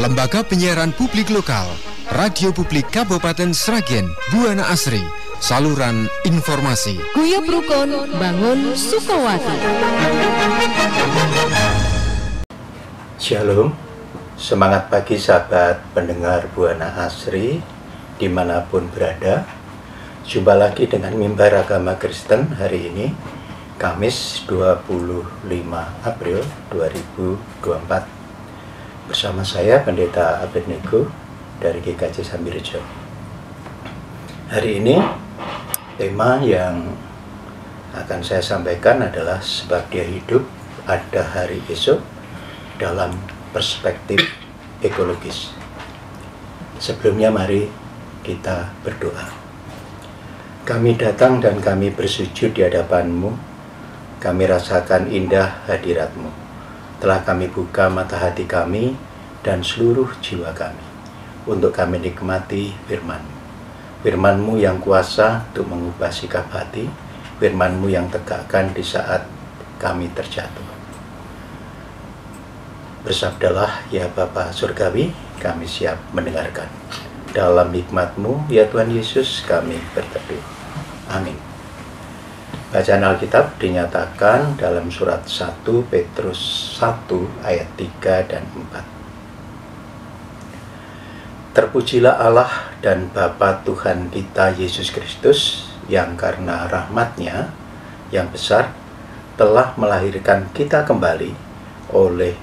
Lembaga Penyiaran Publik Lokal, Radio Publik Kabupaten Sragen, Buana Asri, saluran informasi. Guyub Rukun Bangun Sukowati. Shalom, semangat pagi sahabat pendengar Buana Asri dimanapun berada. Jumpa lagi dengan Mimbar Agama Kristen hari ini, Kamis 25 April 2024. Bersama saya Pendeta Abednego dari GKJ Sambirejo. Hari ini tema yang akan saya sampaikan adalah sebab dia hidup ada hari esok dalam perspektif ekologis. Sebelumnya mari kita berdoa. Kami datang dan kami bersujud di hadapan-Mu. Kami rasakan indah hadirat-Mu. Telah kami buka mata hati kami dan seluruh jiwa kami untuk kami nikmati firman-Mu. Firman-Mu yang kuasa untuk mengubah sikap hati, firman-Mu yang tegakkan di saat kami terjatuh. Bersabdalah ya Bapa Surgawi, kami siap mendengarkan. Dalam hikmat-Mu ya Tuhan Yesus kami berteduh. Amin. Bacaan Alkitab dinyatakan dalam surat 1 Petrus 1 ayat 3 dan 4. Terpujilah Allah dan Bapa Tuhan kita Yesus Kristus yang karena rahmat-Nya yang besar telah melahirkan kita kembali oleh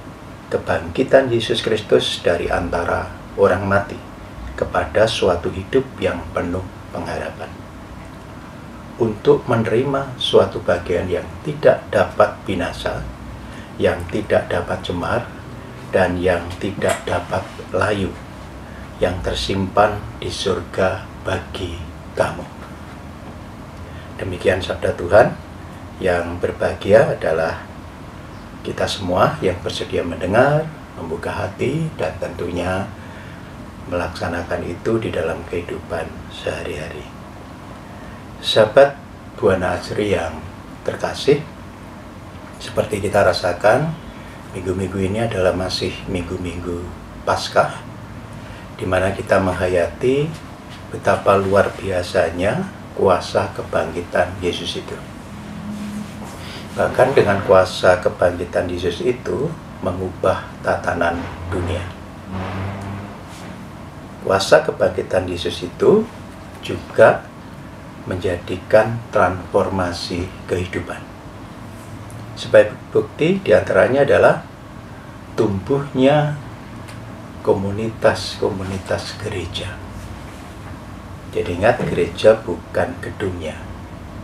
kebangkitan Yesus Kristus dari antara orang mati kepada suatu hidup yang penuh pengharapan, untuk menerima suatu bagian yang tidak dapat binasa, yang tidak dapat cemar, dan yang tidak dapat layu, yang tersimpan di surga bagi kamu. Demikian sabda Tuhan. Yang berbahagia adalah kita semua yang bersedia mendengar, membuka hati, dan tentunya melaksanakan itu di dalam kehidupan sehari-hari. Sahabat Buana Asri yang terkasih, seperti kita rasakan, minggu-minggu ini adalah masih minggu-minggu Paskah, di mana kita menghayati betapa luar biasanya kuasa kebangkitan Yesus itu. Bahkan dengan kuasa kebangkitan Yesus itu mengubah tatanan dunia. Kuasa kebangkitan Yesus itu juga menjadikan transformasi kehidupan. Sebagai bukti diantaranya adalah tumbuhnya komunitas-komunitas gereja. Jadi ingat, gereja bukan gedungnya,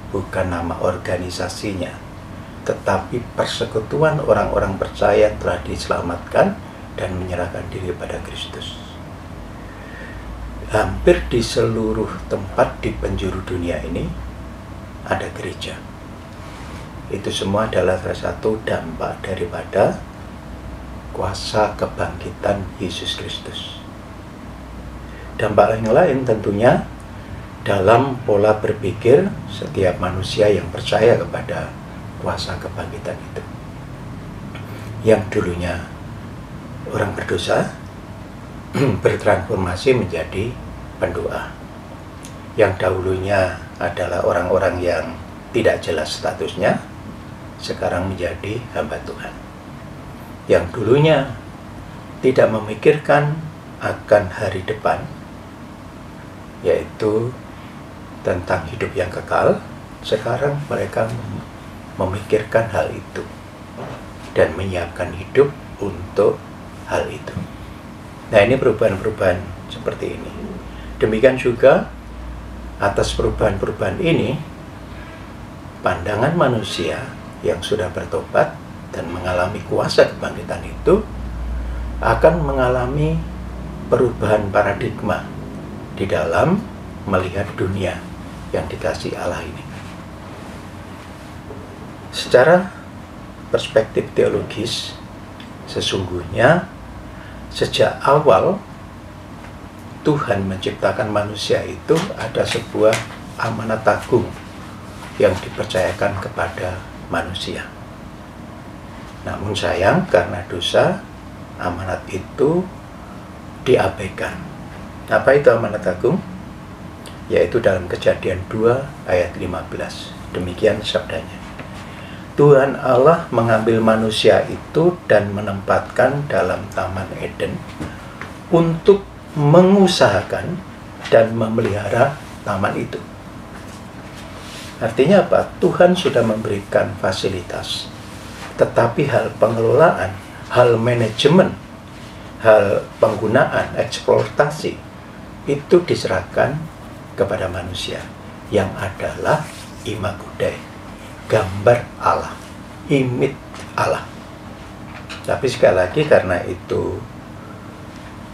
bukan nama organisasinya, tetapi persekutuan orang-orang percaya yang telah diselamatkan dan menyerahkan diri pada Kristus. Hampir di seluruh tempat di penjuru dunia ini ada gereja. Itu semua adalah salah satu dampak daripada kuasa kebangkitan Yesus Kristus. Dampak yang lain tentunya dalam pola berpikir setiap manusia yang percaya kepada kuasa kebangkitan itu. Yang dulunya orang berdosa bertransformasi menjadi pendoa. Yang dahulunya adalah orang-orang yang tidak jelas statusnya, sekarang menjadi hamba Tuhan. Yang dulunya tidak memikirkan akan hari depan, yaitu tentang hidup yang kekal, sekarang mereka memikirkan hal itu dan menyiapkan hidup untuk hal itu. Nah, ini perubahan-perubahan seperti ini. Demikian juga atas perubahan-perubahan ini, pandangan manusia yang sudah bertobat dan mengalami kuasa kebangkitan itu akan mengalami perubahan paradigma di dalam melihat dunia yang dikasihi Allah ini. Secara perspektif teologis, sesungguhnya sejak awal Tuhan menciptakan manusia itu ada sebuah amanat agung yang dipercayakan kepada manusia. Namun sayang, karena dosa, amanat itu diabaikan. Apa itu amanat agung? Yaitu dalam Kejadian 2 ayat 15. Demikian sabdanya. Tuhan Allah mengambil manusia itu dan menempatkan dalam Taman Eden untuk mengusahakan dan memelihara taman itu. Artinya apa? Tuhan sudah memberikan fasilitas, tetapi hal pengelolaan, hal manajemen, hal penggunaan, eksploitasi itu diserahkan kepada manusia yang adalah imago Dei, gambar Allah, image Allah. Tapi sekali lagi karena itu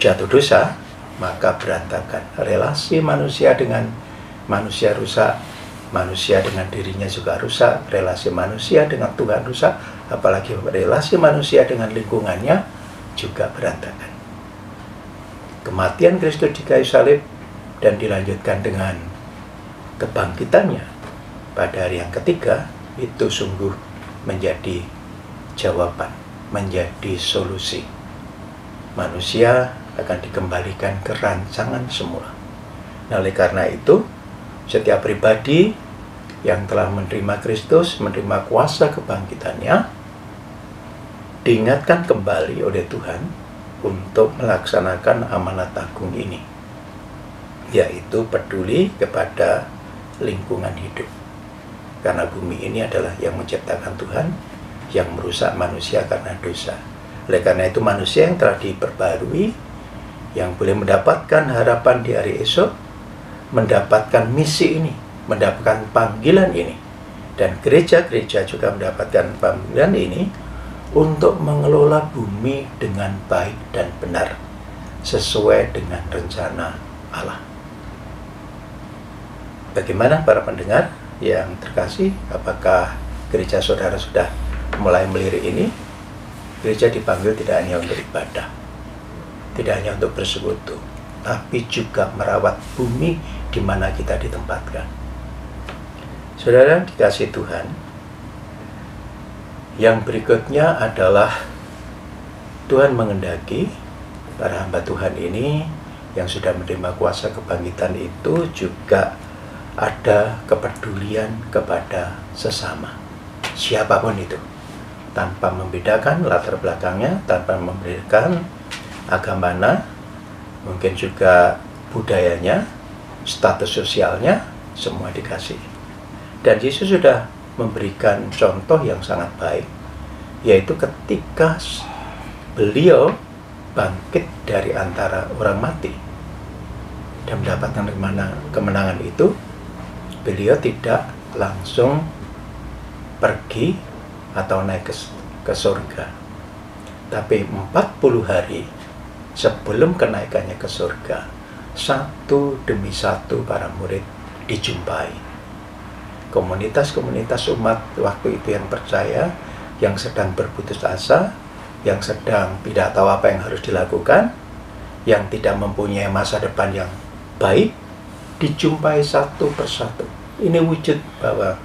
jatuh dosa, maka berantakan. Relasi manusia dengan manusia rusak, manusia dengan dirinya juga rusak, relasi manusia dengan Tuhan rusak, apalagi relasi manusia dengan lingkungannya juga berantakan. Kematian Kristus di kayu salib dan dilanjutkan dengan kebangkitannya pada hari yang ketiga, itu sungguh menjadi jawaban, menjadi solusi. Manusia akan dikembalikan ke rancangan semula. Nah, oleh karena itu, setiap pribadi yang telah menerima Kristus, menerima kuasa kebangkitannya, diingatkan kembali oleh Tuhan untuk melaksanakan amanat agung ini, yaitu peduli kepada lingkungan hidup. Karena bumi ini adalah yang menciptakan Tuhan, yang merusak manusia karena dosa. Oleh karena itu manusia yang telah diperbarui, yang boleh mendapatkan harapan di hari esok, mendapatkan misi ini, mendapatkan panggilan ini. Dan gereja-gereja juga mendapatkan panggilan ini untuk mengelola bumi dengan baik dan benar, sesuai dengan rencana Allah. Bagaimana para pendengar yang terkasih, apakah gereja saudara sudah mulai melirik ini? Gereja dipanggil tidak hanya untuk ibadah, tidak hanya untuk bersekutu, tapi juga merawat bumi di mana kita ditempatkan. Saudara dikasih Tuhan, yang berikutnya adalah Tuhan mengendaki para hamba Tuhan ini yang sudah menerima kuasa kebangkitan itu juga ada kepedulian kepada sesama, siapapun itu, tanpa membedakan latar belakangnya, tanpa membedakan agamanya, mungkin juga budayanya, status sosialnya, semua dikasih. Dan Yesus sudah memberikan contoh yang sangat baik, yaitu ketika beliau bangkit dari antara orang mati dan mendapatkan kemenangan itu, beliau tidak langsung pergi atau naik ke surga, tapi 40 hari sebelum kenaikannya ke surga, satu demi satu para murid dijumpai. Komunitas-komunitas umat waktu itu yang percaya, yang sedang berputus asa, yang sedang tidak tahu apa yang harus dilakukan, yang tidak mempunyai masa depan yang baik, dijumpai satu persatu. Ini wujud bahwa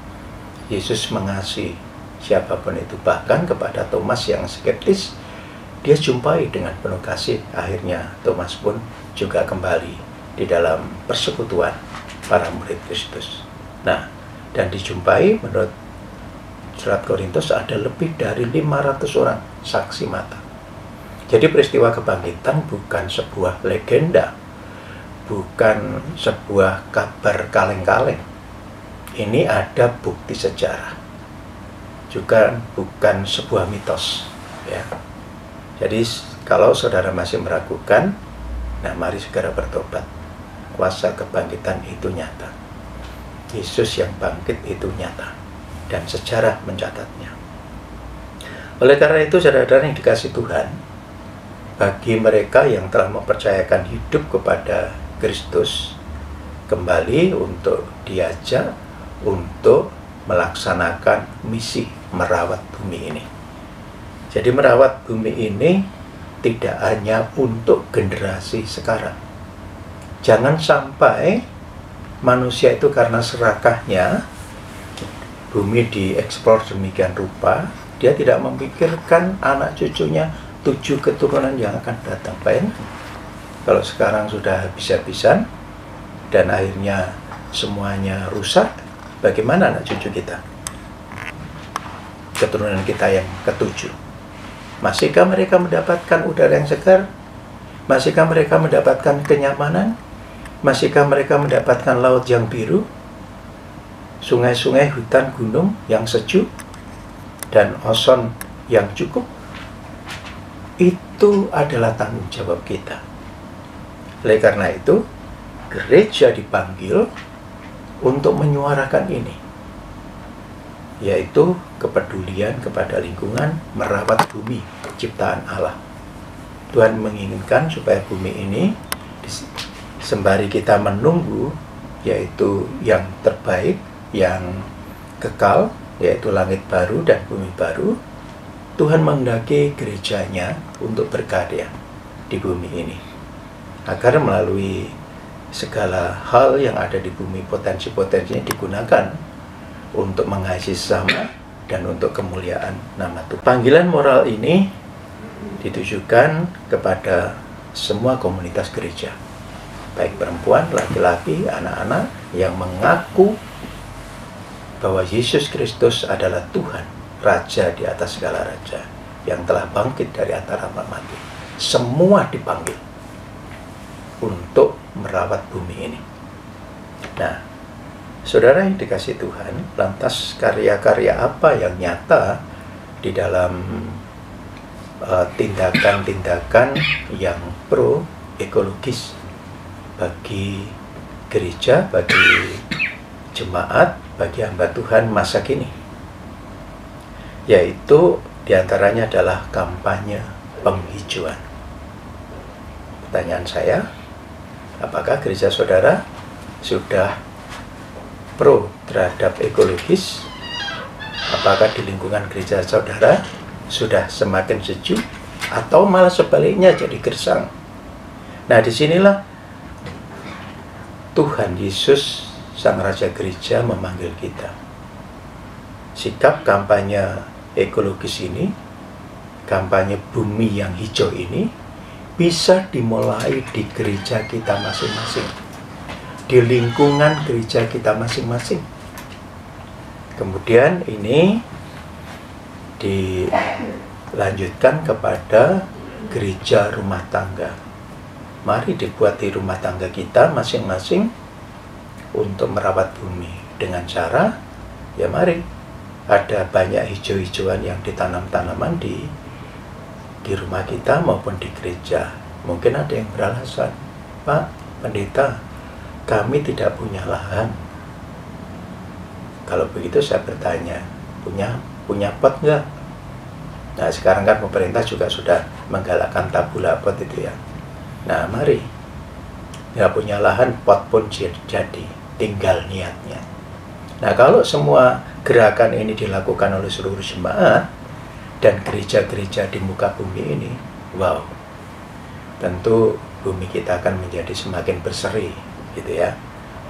Yesus mengasihi siapapun itu. Bahkan kepada Thomas yang skeptis, dia jumpai dengan penuh kasih. Akhirnya Thomas pun juga kembali di dalam persekutuan para murid Kristus. Nah, dan dijumpai menurut surat Korintus ada lebih dari 500 orang saksi mata. Jadi peristiwa kebangkitan bukan sebuah legenda, bukan sebuah kabar kaleng-kaleng. Ini ada bukti sejarah, juga bukan sebuah mitos, ya. Jadi kalau saudara masih meragukan, nah mari segera bertobat. Kuasa kebangkitan itu nyata. Yesus yang bangkit itu nyata, dan sejarah mencatatnya. Oleh karena itu, saudara-saudara yang dikasih Tuhan, bagi mereka yang telah mempercayakan hidup kepada Kristus, kembali untuk diajak untuk melaksanakan misi merawat bumi ini. Jadi merawat bumi ini tidak hanya untuk generasi sekarang. Jangan sampai manusia itu karena serakahnya bumi dieksplor demikian rupa, dia tidak memikirkan anak cucunya, 7 keturunan yang akan datang. Bayangkan, Kalau sekarang sudah habis-habisan dan akhirnya semuanya rusak, bagaimana anak cucu kita? Keturunan kita yang ketujuh. Masihkah mereka mendapatkan udara yang segar? Masihkah mereka mendapatkan kenyamanan? Masihkah mereka mendapatkan laut yang biru? Sungai-sungai, hutan, gunung yang sejuk? Dan ozon yang cukup? Itu adalah tanggung jawab kita. Oleh karena itu, gereja dipanggil untuk menyuarakan ini, yaitu kepedulian kepada lingkungan, merawat bumi ciptaan Allah. Tuhan menginginkan supaya bumi ini, sembari kita menunggu, yaitu yang terbaik, yang kekal, yaitu langit baru dan bumi baru, Tuhan menghendaki gerejanya untuk berkarya di bumi ini, agar melalui segala hal yang ada di bumi, potensi-potensinya digunakan untuk mengasihi sesama dan untuk kemuliaan nama Tuhan. Panggilan moral ini ditujukan kepada semua komunitas gereja, baik perempuan, laki-laki, anak-anak yang mengaku bahwa Yesus Kristus adalah Tuhan, Raja di atas segala raja, yang telah bangkit dari antara mati. Semua dipanggil untuk merawat bumi ini. Nah, saudara yang dikasihi Tuhan, lantas karya-karya apa yang nyata di dalam tindakan-tindakan yang pro ekologis bagi gereja, bagi jemaat, bagi hamba Tuhan masa kini? Yaitu diantaranya adalah kampanye penghijauan. Pertanyaan saya, apakah gereja saudara sudah pro terhadap ekologis? Apakah di lingkungan gereja saudara sudah semakin sejuk, atau malah sebaliknya jadi gersang? Nah, disinilah Tuhan Yesus, Sang Raja Gereja, memanggil kita. Sikap kampanye ekologis ini, kampanye bumi yang hijau ini, bisa dimulai di gereja kita masing-masing, di lingkungan gereja kita masing-masing. Kemudian ini dilanjutkan kepada gereja rumah tangga. Mari dibuat di rumah tangga kita masing-masing untuk merawat bumi dengan cara, ya mari, ada banyak hijau-hijauan yang ditanam-tanaman di rumah kita maupun di gereja. Mungkin ada yang beralasan, Pak Pendeta, kami tidak punya lahan. Kalau begitu saya bertanya, punya pot nggak? Nah, sekarang kan pemerintah juga sudah menggalakkan tabula pot itu ya. Nah, mari, nggak punya lahan, pot pun jadi, tinggal niatnya. Nah, kalau semua gerakan ini dilakukan oleh seluruh jemaat dan gereja-gereja di muka bumi ini, wow, tentu bumi kita akan menjadi semakin berseri, gitu ya.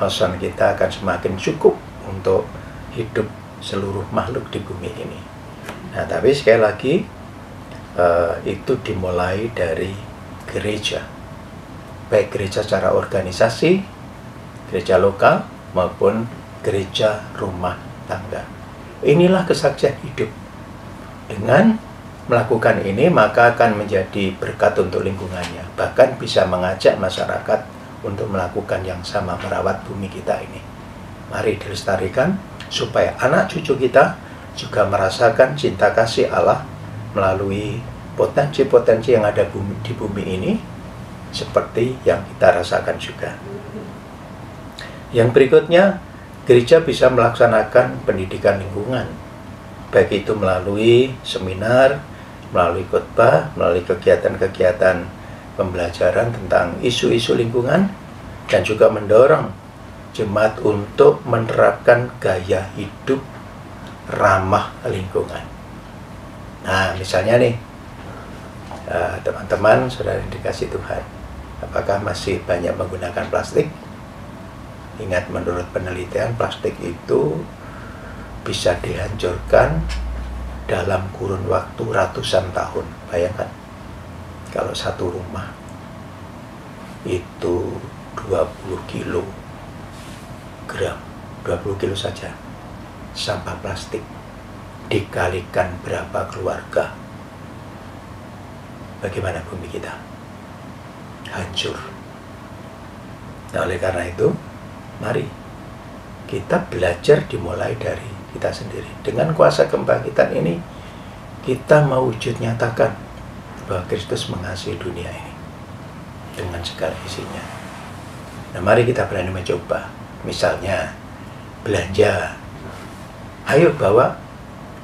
Ozon kita akan semakin cukup untuk hidup seluruh makhluk di bumi ini. Nah, tapi sekali lagi, itu dimulai dari gereja, baik gereja secara organisasi, gereja lokal, maupun gereja rumah tangga. Inilah kesaksian hidup. Dengan melakukan ini, maka akan menjadi berkat untuk lingkungannya, bahkan bisa mengajak masyarakat untuk melakukan yang sama, merawat bumi kita ini. Mari dilestarikan supaya anak cucu kita juga merasakan cinta kasih Allah melalui potensi-potensi yang ada di bumi ini, seperti yang kita rasakan juga. Yang berikutnya, gereja bisa melaksanakan pendidikan lingkungan, baik itu melalui seminar, melalui khotbah, melalui kegiatan-kegiatan pembelajaran tentang isu-isu lingkungan, dan juga mendorong jemaat untuk menerapkan gaya hidup ramah lingkungan. Nah, misalnya nih, teman-teman, saudara yang dikasihi Tuhan, apakah masih banyak menggunakan plastik? Ingat, menurut penelitian, plastik itu bisa dihancurkan dalam kurun waktu ratusan tahun. Bayangkan, kalau satu rumah itu 20 kilogram, 20 kilo saja sampah plastik, dikalikan berapa keluarga, bagaimana bumi kita? Hancur. Nah, oleh karena itu, mari kita belajar dimulai dari kita sendiri. Dengan kuasa kebangkitan ini, kita mewujud nyatakan bahwa Kristus mengasihi dunia ini dengan segala isinya. Nah, mari kita berani mencoba. Misalnya, belanja. Ayo bawa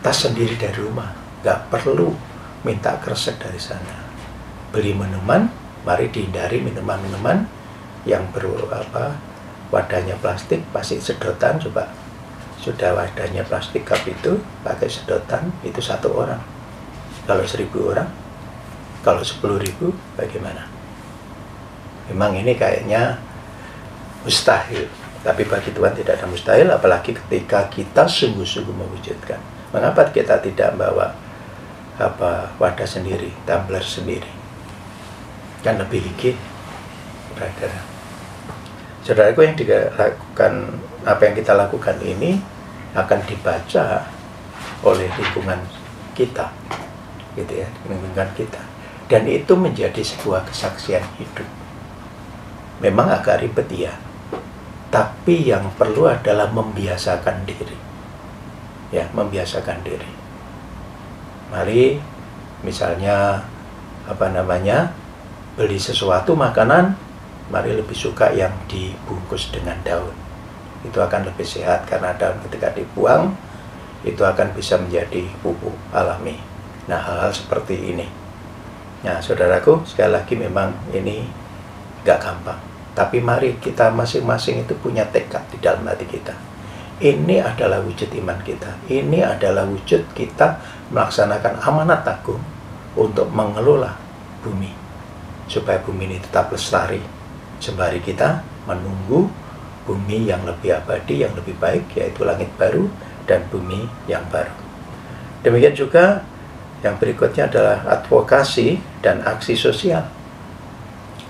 tas sendiri dari rumah. Gak perlu minta kresek dari sana. Beli minuman, mari dihindari minuman-minuman yang wadahnya plastik, pasti sedotan. Coba, sudah wadahnya plastik cup itu, pakai sedotan, itu 1 orang. Kalau 1.000 orang, kalau 10.000, bagaimana? Memang ini kayaknya mustahil. Tapi bagi Tuhan tidak ada mustahil, apalagi ketika kita sungguh-sungguh mewujudkan. Mengapa kita tidak membawa wadah sendiri, tumbler sendiri? Kan lebih higienis, brother. Saudaraku, yang dilakukan, apa yang kita lakukan ini akan dibaca oleh lingkungan kita, gitu ya, lingkungan kita. Dan itu menjadi sebuah kesaksian hidup. Memang agak ribet ya, tapi yang perlu adalah membiasakan diri. Ya, membiasakan diri. Mari, misalnya, beli sesuatu makanan, mari lebih suka yang dibungkus dengan daun. Itu akan lebih sehat, karena daun ketika dibuang, itu akan bisa menjadi pupuk alami. Nah, hal-hal seperti ini. Nah, saudaraku, sekali lagi memang ini gak gampang. Tapi mari kita masing-masing itu punya tekad di dalam hati kita. Ini adalah wujud iman kita. Ini adalah wujud kita melaksanakan amanat agung untuk mengelola bumi. Supaya bumi ini tetap lestari. Sembari kita menunggu bumi yang lebih abadi, yang lebih baik, yaitu langit baru dan bumi yang baru. Demikian juga yang berikutnya adalah advokasi dan aksi sosial.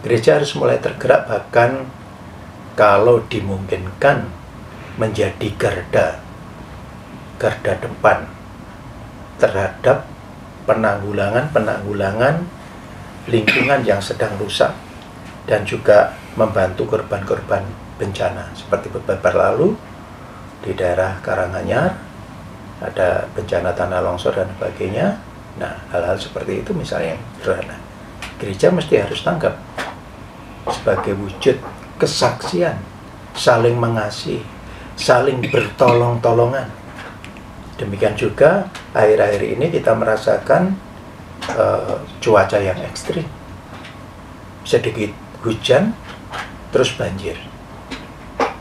Gereja harus mulai tergerak, bahkan kalau dimungkinkan menjadi garda depan terhadap penanggulangan lingkungan yang sedang rusak, dan juga membantu korban-korban bencana. Seperti beberapa lalu di daerah Karanganyar ada bencana tanah longsor dan sebagainya. Nah, hal-hal seperti itu misalnya yang sederhana, gereja mesti harus tanggap sebagai wujud kesaksian, saling mengasihi, saling bertolong-tolongan. Demikian juga akhir-akhir ini kita merasakan cuaca yang ekstrim. Sedikit hujan, terus banjir.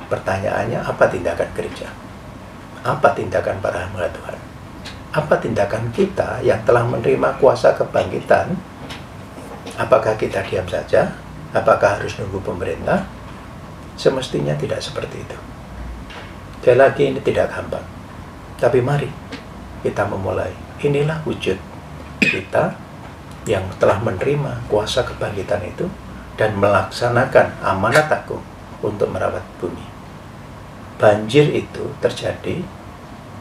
Pertanyaannya, apa tindakan gereja? Apa tindakan para hamba Tuhan? Apa tindakan kita yang telah menerima kuasa kebangkitan? Apakah kita diam saja? Apakah harus nunggu pemerintah? Semestinya tidak seperti itu. Sekali lagi, ini tidak gampang. Tapi mari kita memulai. Inilah wujud kita yang telah menerima kuasa kebangkitan itu dan melaksanakan amanat agung untuk merawat bumi. Banjir itu terjadi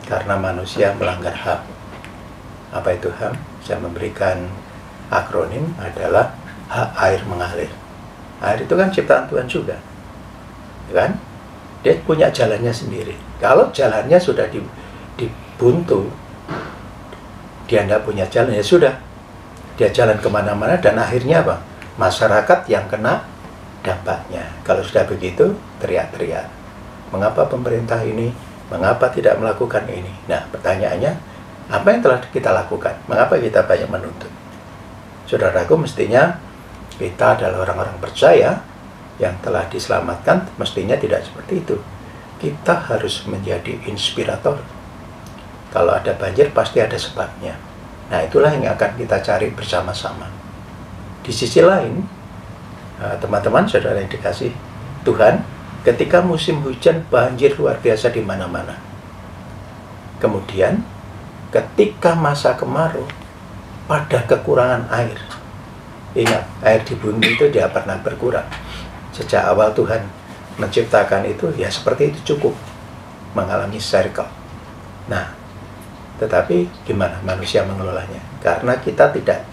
karena manusia melanggar HAM. Apa itu HAM? Saya memberikan akronim adalah hak air mengalir. Air itu kan ciptaan Tuhan juga, kan? Dia punya jalannya sendiri. Kalau jalannya sudah dibuntu, dia tidak punya jalan, ya sudah. Dia jalan kemana-mana dan akhirnya apa? Masyarakat yang kena dampaknya. Kalau sudah begitu, teriak-teriak. Mengapa pemerintah ini? Mengapa tidak melakukan ini? Nah, pertanyaannya, apa yang telah kita lakukan? Mengapa kita banyak menuntut? Saudaraku, mestinya kita adalah orang-orang percaya yang telah diselamatkan, mestinya tidak seperti itu. Kita harus menjadi inspirator. Kalau ada banjir, pasti ada sebabnya. Nah, itulah yang akan kita cari bersama-sama. Di sisi lain, teman-teman, saudara yang dikasih Tuhan, ketika musim hujan, banjir luar biasa di mana-mana. Kemudian, ketika masa kemarau, pada kekurangan air. Ingat, air di bumi itu tidak pernah berkurang. Sejak awal Tuhan menciptakan itu, ya seperti itu cukup, mengalami circle. Nah, tetapi gimana manusia mengelolanya? Karena kita tidak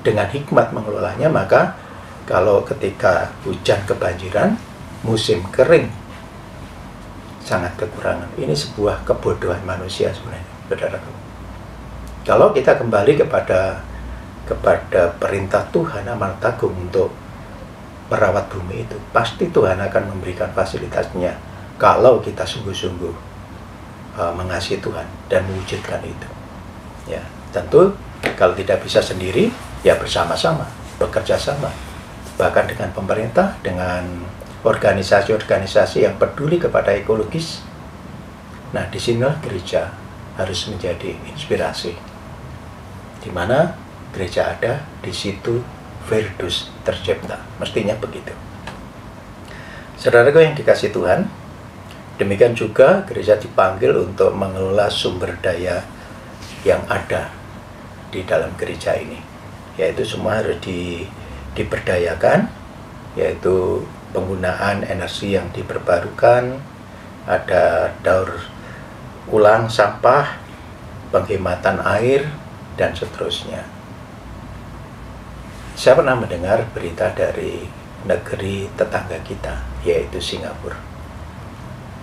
dengan hikmat mengelolanya, maka kalau ketika hujan kebanjiran, musim kering, sangat kekurangan. Ini sebuah kebodohan manusia sebenarnya, saudaraku. Kalau kita kembali kepada perintah Tuhan amanat agung untuk merawat bumi itu, pasti Tuhan akan memberikan fasilitasnya kalau kita sungguh-sungguh mengasihi Tuhan dan mewujudkan itu. Ya, tentu kalau tidak bisa sendiri, ya bersama-sama, bekerja sama, bahkan dengan pemerintah, dengan organisasi-organisasi yang peduli kepada ekologis. Nah, disinilah gereja harus menjadi inspirasi. Di mana gereja ada, di situ Virdus tercipta. Mestinya begitu. Saudaraku yang dikasih Tuhan, demikian juga gereja dipanggil untuk mengelola sumber daya yang ada di dalam gereja ini. Yaitu semua harus diberdayakan, yaitu penggunaan energi yang diperbarukan, ada daur ulang sampah, penghematan air, dan seterusnya. Saya pernah mendengar berita dari negeri tetangga kita, yaitu Singapura.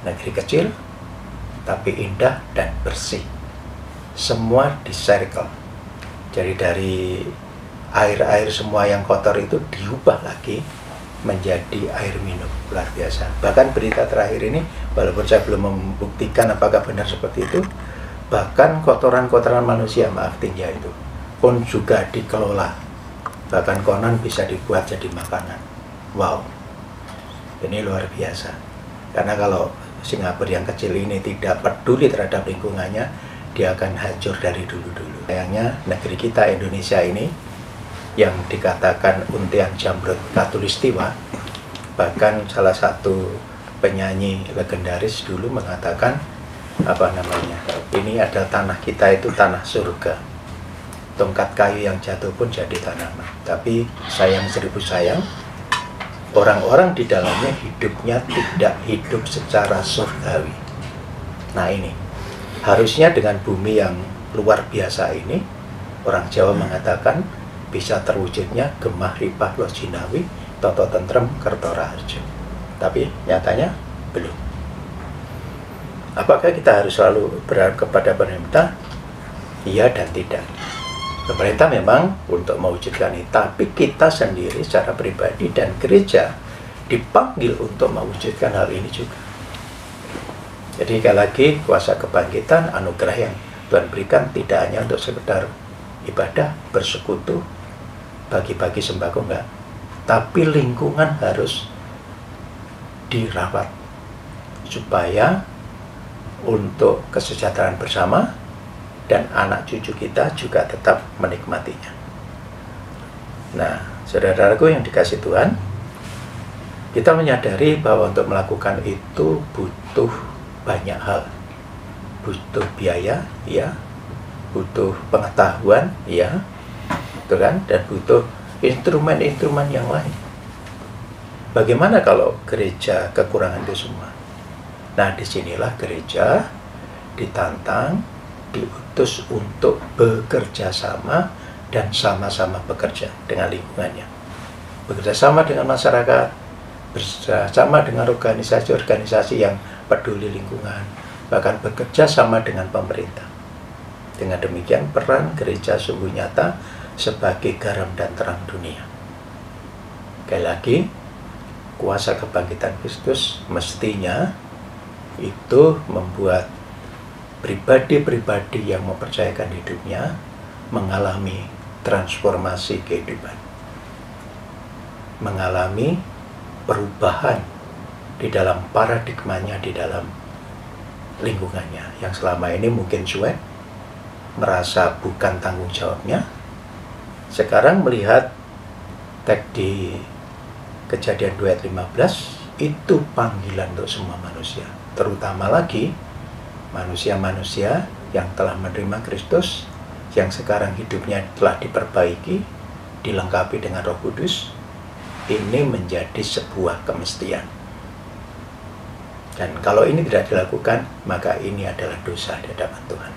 Negeri kecil, tapi indah dan bersih. Semua di circle. Jadi dari air-air semua yang kotor itu diubah lagi menjadi air minum. Luar biasa. Bahkan berita terakhir ini, walaupun saya belum membuktikan apakah benar seperti itu, bahkan kotoran-kotoran manusia, maaf tinja itu, pun juga dikelola. Bahkan konon bisa dibuat jadi makanan. Wow. Ini luar biasa. Karena kalau Singapura yang kecil ini tidak peduli terhadap lingkungannya, dia akan hancur dari dulu-dulu. Sayangnya negeri kita Indonesia ini yang dikatakan untian jamrut katulistiwa, bahkan salah satu penyanyi legendaris dulu mengatakan ini adalah tanah kita, itu tanah surga. Tongkat kayu yang jatuh pun jadi tanaman. Tapi sayang seribu sayang, orang-orang di dalamnya hidupnya tidak hidup secara surgawi. Nah ini, harusnya dengan bumi yang luar biasa ini, orang Jawa mengatakan bisa terwujudnya gemah ripah lo jinawi, toto tentrem kerto raharjo. Tapi nyatanya belum. Apakah kita harus selalu berharap kepada pemerintah? Iya dan tidak. Pemerintah memang untuk mewujudkan ini, tapi kita sendiri secara pribadi dan gereja dipanggil untuk mewujudkan hal ini juga. Jadi sekali lagi, kuasa kebangkitan, anugerah yang Tuhan berikan tidak hanya untuk sekedar ibadah, bersekutu, bagi-bagi sembako, enggak. Tapi lingkungan harus dirawat supaya untuk kesejahteraan bersama, dan anak cucu kita juga tetap menikmatinya. Nah, saudara-saudaraku yang dikasih Tuhan, kita menyadari bahwa untuk melakukan itu butuh banyak hal. Butuh biaya, ya, butuh pengetahuan, ya, betul kan? Dan butuh instrumen-instrumen yang lain. Bagaimana kalau gereja kekurangan itu semua? Nah, disinilah gereja ditantang, diutus untuk bekerja sama dan sama-sama bekerja dengan lingkungannya. Bekerja sama dengan masyarakat, bekerja sama dengan organisasi-organisasi yang peduli lingkungan, bahkan bekerja sama dengan pemerintah. Dengan demikian peran gereja sungguh nyata sebagai garam dan terang dunia. Sekali lagi, kuasa kebangkitan Kristus mestinya itu membuat pribadi-pribadi yang mempercayakan hidupnya mengalami transformasi kehidupan, mengalami perubahan di dalam paradigmanya, di dalam lingkungannya yang selama ini mungkin cuek, merasa bukan tanggung jawabnya. Sekarang melihat teks di Kejadian 2 ayat 15, itu panggilan untuk semua manusia, terutama lagi manusia-manusia yang telah menerima Kristus, yang sekarang hidupnya telah diperbaiki, dilengkapi dengan Roh Kudus, ini menjadi sebuah kemestian. Dan kalau ini tidak dilakukan, maka ini adalah dosa di hadapan Tuhan.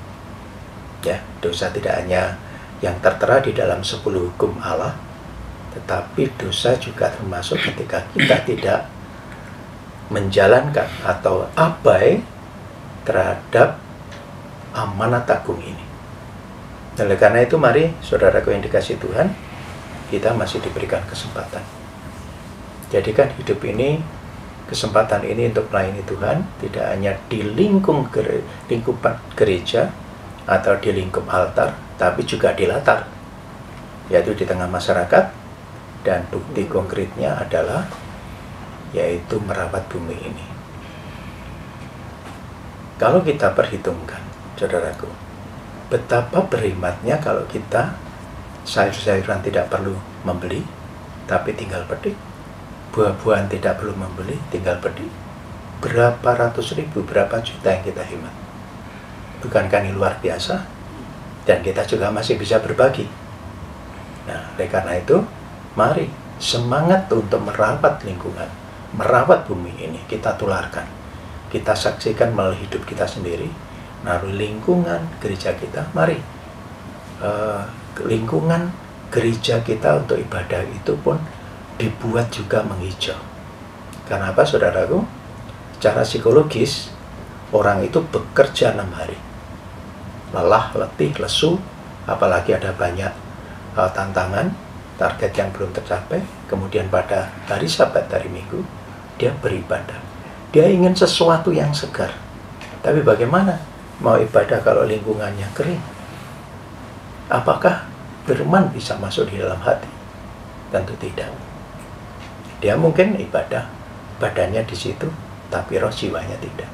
Ya, dosa tidak hanya yang tertera di dalam 10 hukum Allah, tetapi dosa juga termasuk ketika kita tidak menjalankan atau abai terhadap amanat agung ini. Oleh karena itu, mari saudaraku yang dikasihi Tuhan, kita masih diberikan kesempatan. Jadikan hidup ini, kesempatan ini untuk melayani Tuhan, tidak hanya di lingkup gereja atau di lingkup altar, tapi juga di latar, yaitu di tengah masyarakat. Dan bukti konkretnya adalah yaitu merawat bumi ini. Kalau kita perhitungkan, saudaraku, betapa berhematnya kalau kita sayur-sayuran tidak perlu membeli, tapi tinggal petik. Buah-buahan tidak perlu membeli, tinggal petik. Berapa ratus ribu, berapa juta yang kita hemat. Bukankah ini luar biasa? Dan kita juga masih bisa berbagi. Nah, oleh karena itu, mari semangat untuk merawat lingkungan, merawat bumi ini kita tularkan. Kita saksikan melalui hidup kita sendiri, melalui lingkungan gereja kita. Mari lingkungan gereja kita untuk ibadah itu pun dibuat juga menghijau. Karena apa, saudaraku? Secara psikologis, orang itu bekerja 6 hari. Lelah, letih, lesu, apalagi ada banyak tantangan, target yang belum tercapai. Kemudian pada hari Sabat, hari Minggu, dia beribadah. Dia ingin sesuatu yang segar. Tapi bagaimana mau ibadah kalau lingkungannya kering? Apakah firman bisa masuk di dalam hati? Tentu tidak. Dia mungkin ibadah, badannya di situ, tapi roh jiwanya tidak.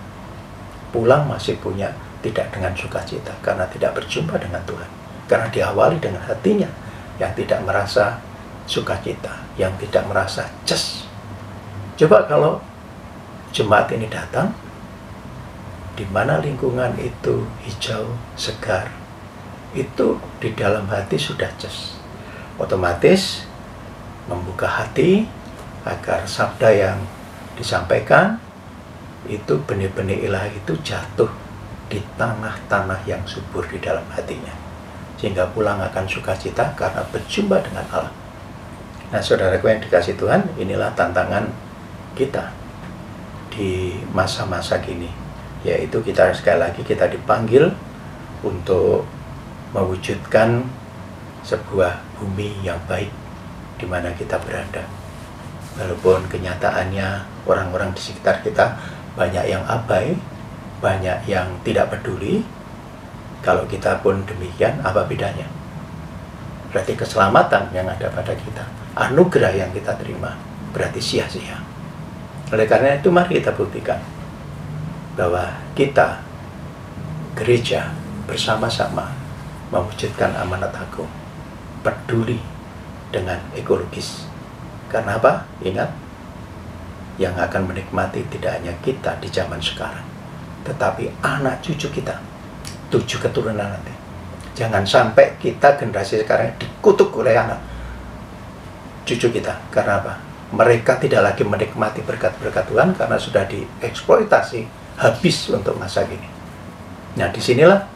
Pulang masih punya tidak dengan sukacita, karena tidak berjumpa dengan Tuhan. Karena diawali dengan hatinya yang tidak merasa sukacita, yang tidak merasa ces. Coba kalau jemaat ini datang, di mana lingkungan itu hijau, segar, itu di dalam hati sudah ces. Otomatis membuka hati agar sabda yang disampaikan itu benih-benih ilahi itu jatuh di tanah-tanah yang subur di dalam hatinya, sehingga pulang akan sukacita karena berjumpa dengan Allah. Nah, saudaraku yang dikasihi Tuhan, inilah tantangan kita di masa-masa kini, yaitu kita sekali lagi kita dipanggil untuk mewujudkan sebuah bumi yang baik di mana kita berada. Walaupun kenyataannya orang-orang di sekitar kita banyak yang abai, banyak yang tidak peduli. Kalau kita pun demikian, apa bedanya? Berarti keselamatan yang ada pada kita, anugerah yang kita terima, berarti sia-sia. Oleh karena itu, mari kita buktikan bahwa kita, gereja, bersama-sama mewujudkan amanat agung, peduli dengan ekologis. Karena apa? Ingat, yang akan menikmati tidak hanya kita di zaman sekarang, tetapi anak cucu kita, 7 keturunan nanti. Jangan sampai kita generasi sekarang dikutuk oleh anak cucu kita. Karena apa? Mereka tidak lagi menikmati berkat-berkat Tuhan karena sudah dieksploitasi habis untuk masa kini. Nah, disinilah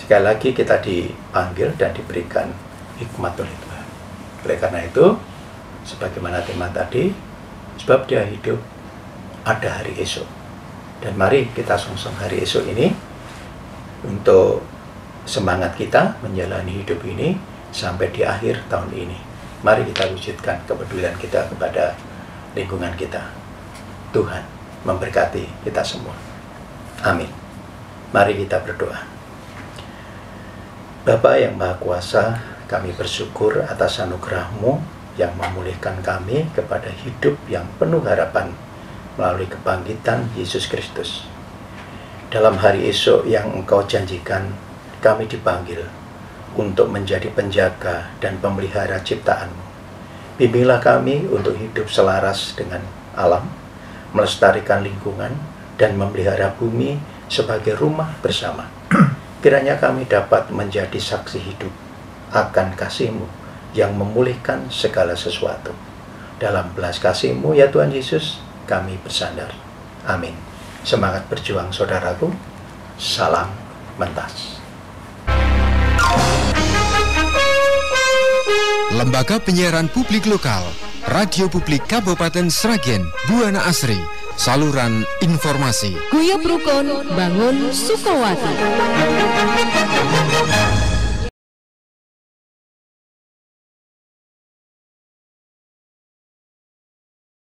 sekali lagi kita dipanggil dan diberikan hikmat oleh Tuhan. Oleh karena itu, sebagaimana tema tadi, sebab dia hidup, ada hari esok. Dan mari kita sungsung hari esok ini untuk semangat kita menjalani hidup ini sampai di akhir tahun ini. Mari kita wujudkan kepedulian kita kepada lingkungan kita. Tuhan memberkati kita semua. Amin. Mari kita berdoa. Bapa yang Maha Kuasa, kami bersyukur atas anugerah-Mu yang memulihkan kami kepada hidup yang penuh harapan melalui kebangkitan Yesus Kristus. Dalam hari esok yang Engkau janjikan, kami dipanggil untuk menjadi penjaga dan pemelihara ciptaan-Mu. Bimbinglah kami untuk hidup selaras dengan alam, melestarikan lingkungan, dan memelihara bumi sebagai rumah bersama. Kiranya kami dapat menjadi saksi hidup akan kasih-Mu yang memulihkan segala sesuatu. Dalam belas kasih-Mu ya Tuhan Yesus, kami bersandar. Amin. Semangat berjuang saudaraku. Salam Mentas. Lembaga Penyiaran Publik Lokal, Radio Publik Kabupaten Sragen, Buana Asri, saluran informasi. Guyub Rukun, bangun Sukowati.